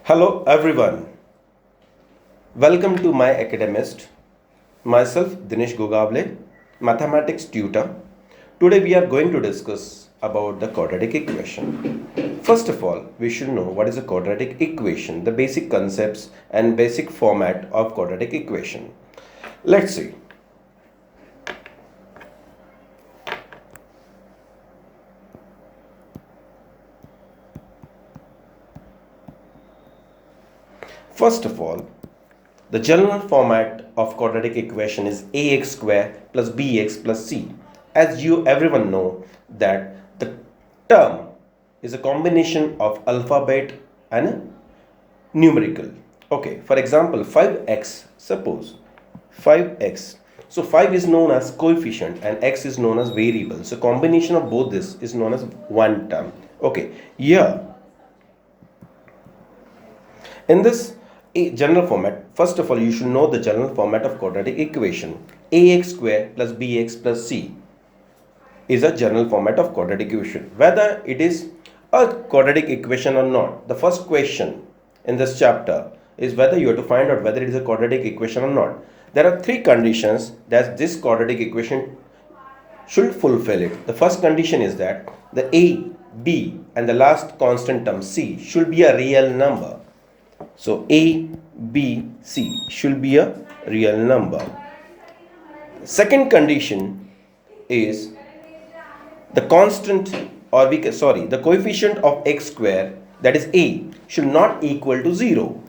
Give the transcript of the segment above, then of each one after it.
Hello everyone, welcome to my Academist. Myself Dinesh Gogavle, mathematics tutor. Today we are going to discuss about the quadratic equation. First of all, we should know what is a quadratic equation, the basic concepts and basic format of quadratic equation. Let's see. First of all, the general format of quadratic equation is ax square plus bx plus c. As you everyone know that the term is a combination of alphabet and numerical. Okay, for example, 5x, suppose 5x. So 5 is known as coefficient and x is known as variable. So combination of both this is known as one term. Okay, here in this general format, first of all, you should know the general format of quadratic equation. Ax square plus bx plus c is a general format of quadratic equation. Whether it is a quadratic equation or not, the first question in this chapter is whether you have to find out whether it is a quadratic equation or not. There are three conditions that this quadratic equation should fulfill it. The first condition is that the a, b and the last constant term c should be a real number. So A, B, C should be a real number. Second condition is the constant the coefficient of x square, that is A, should not equal to 0.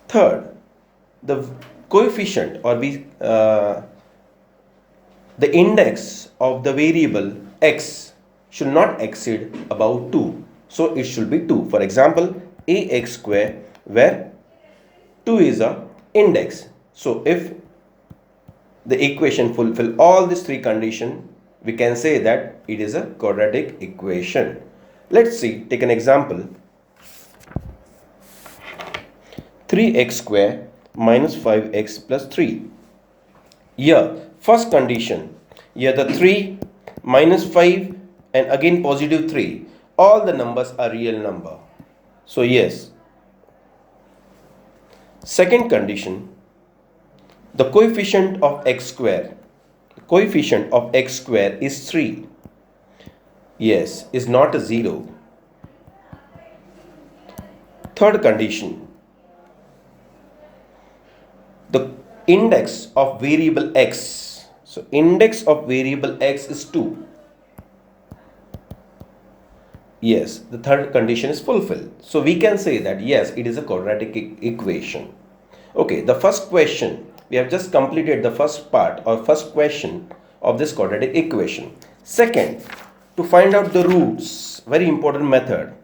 Third, the coefficient the index of the variable x should not exceed about 2. So it should be 2. For example, ax square where 2 is a index. So if the equation fulfill all these three conditions, we can say that it is a quadratic equation. Let's see, take an example. 3x square minus 5x plus 3. Here, first condition, here the 3 minus 5 and again positive 3, all the numbers are real number. So yes. Second condition, the coefficient of x square is 3. Yes, is not a 0. Third condition, the index of variable x, so index of variable x is 2. Yes, the third condition is fulfilled. So we can say that yes, it is a quadratic equation. Okay, the first question, we have just completed the first part or first question of this quadratic equation. Second, to find out the roots, very important method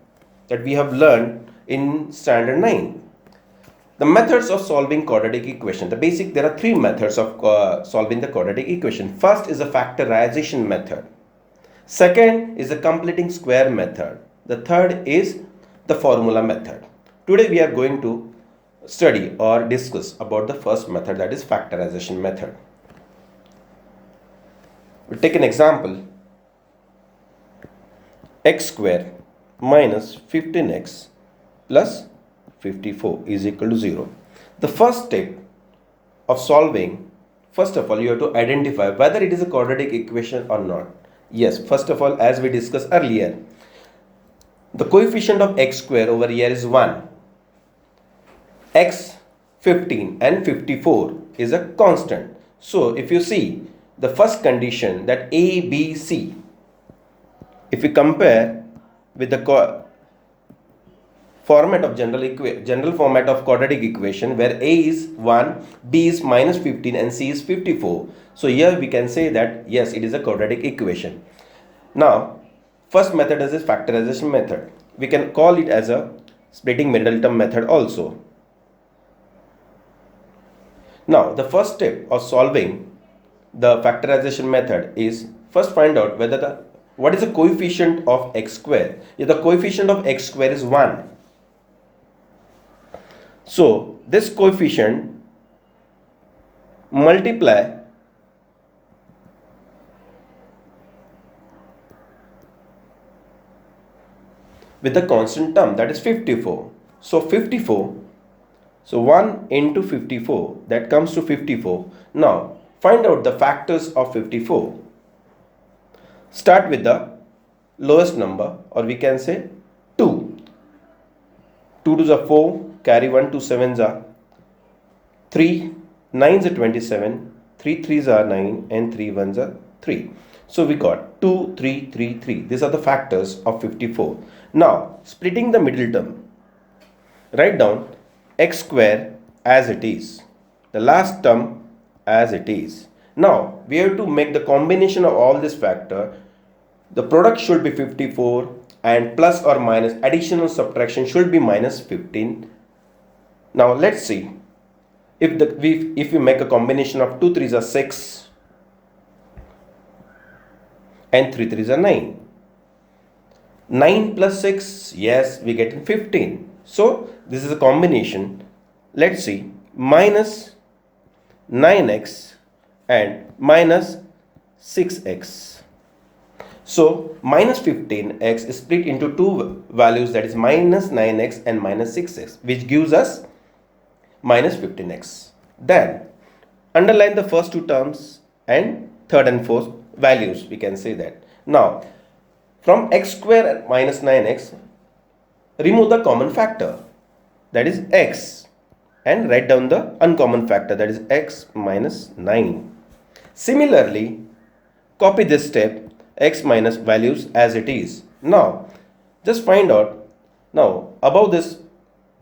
that we have learned in standard 9. The methods of solving quadratic equation. There are three methods of solving the quadratic equation. First is a factorization method. Second is the completing square method. The third is the formula method. Today we are going to study or discuss about the first method, that is factorization method. We'll take an example. X square minus 15x plus 54 is equal to 0. The first step of solving, first of all, you have to identify whether it is a quadratic equation or not. Yes, first of all, as we discussed earlier, the coefficient of x square over here is 1. X, 15 and 54 is a constant. So if you see the first condition, that A, B, C, if we compare with the format of general format of quadratic equation, where A is 1, B is minus 15 and C is 54. So here we can say that yes, it is a quadratic equation. Now, first method is a factorization method. We can call it as a splitting middle term method also. Now, the first step of solving the factorization method is first find out whether what is the coefficient of x square. If the coefficient of x square is 1, so this coefficient multiply with the constant term, that is 54. So 54, so 1 into 54, that comes to 54. Now find out the factors of 54. Start with the lowest number, or we can say 2. 2 to the 4, carry 1 to 7s are 3, 9s are 27, 3 3s are 9, and 3 1s are 3. So we got 2, 3, 3, 3. These are the factors of 54. Now splitting the middle term, write down x square as it is, the last term as it is. Now we have to make the combination of all this factor. The product should be 54 and plus or minus additional subtraction should be minus 15. Now let's see if we make a combination of 2 3s are 6 and 3 3s are 9. 9 plus 6, yes, we get 15. So this is a combination. Let's see, minus 9x and minus 6x. So minus 15x is split into two values, that is minus 9x and minus 6x, which gives us minus 15x. Then underline the first two terms and third and fourth values, we can say that. Now from x square minus 9x, remove the common factor, that is x, and write down the uncommon factor, that is x minus 9. Similarly, copy this step, x minus values as it is. Now just find out, now above this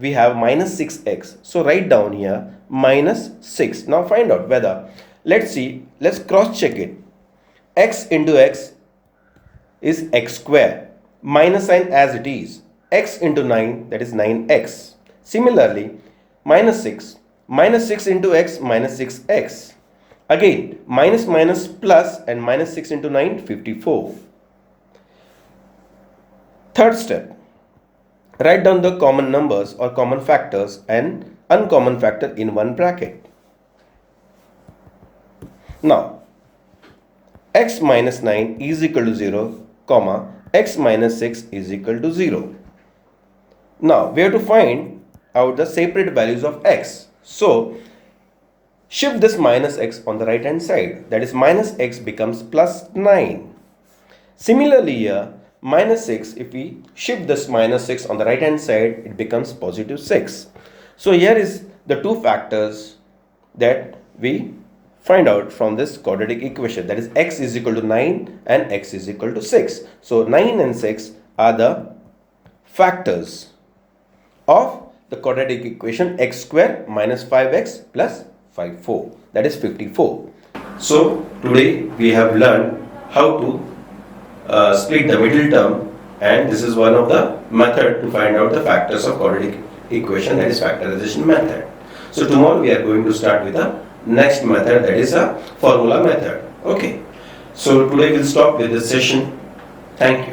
we have minus 6x, so write down here minus 6. Now find out whether, let's see, let's cross check it. X into x is x square, minus sign as it is, x into 9, that is 9x. Similarly, minus 6 into x minus 6x. Again, minus minus plus and minus 6 into 9, 54. Third step, write down the common numbers or common factors and uncommon factor in one bracket. Now, x minus 9 is equal to 0, comma, x minus 6 is equal to 0. Now, we have to find out the separate values of x. So, shift this minus x on the right hand side, that is minus x becomes plus 9. Similarly here, minus 6, if we shift this minus 6 on the right hand side, it becomes positive 6. So here is the two factors that we find out from this quadratic equation, that is x is equal to 9 and x is equal to 6. So 9 and 6 are the factors of the quadratic equation x square minus 5x plus 54, that is 54. So today we have learned how to split the middle term, and this is one of the method to find out the factors of quadratic equation, that is factorization method. So tomorrow we are going to start with the next method, that is a formula method. Okay, so today we'll stop with this session. Thank you.